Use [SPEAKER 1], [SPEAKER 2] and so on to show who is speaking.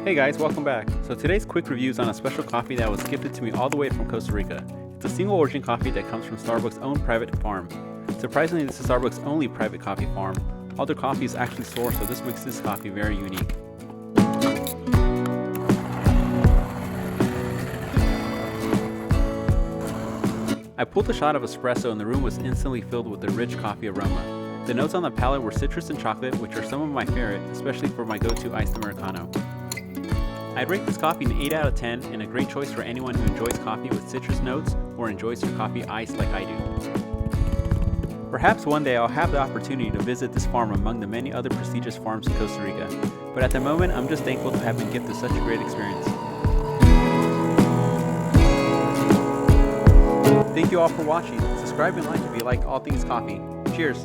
[SPEAKER 1] Hey guys, welcome back. So today's quick review is on a special coffee that was gifted to me all the way from Costa Rica. It's a single origin coffee that comes from Starbucks' own private farm. Surprisingly, this is Starbucks' only private coffee farm. All their coffee is actually sourced, so this makes this coffee very unique. I pulled a shot of espresso and the room was instantly filled with a rich coffee aroma. The notes on the palate were citrus and chocolate, which are some of my favorite, especially for my go-to iced Americano. I'd rate this coffee an 8 out of 10 and a great choice for anyone who enjoys coffee with citrus notes or enjoys their coffee iced like I do. Perhaps one day I'll have the opportunity to visit this farm among the many other prestigious farms in Costa Rica, but at the moment I'm just thankful to have been gifted such a great experience. Thank you all for watching. Subscribe and like if you like all things coffee. Cheers!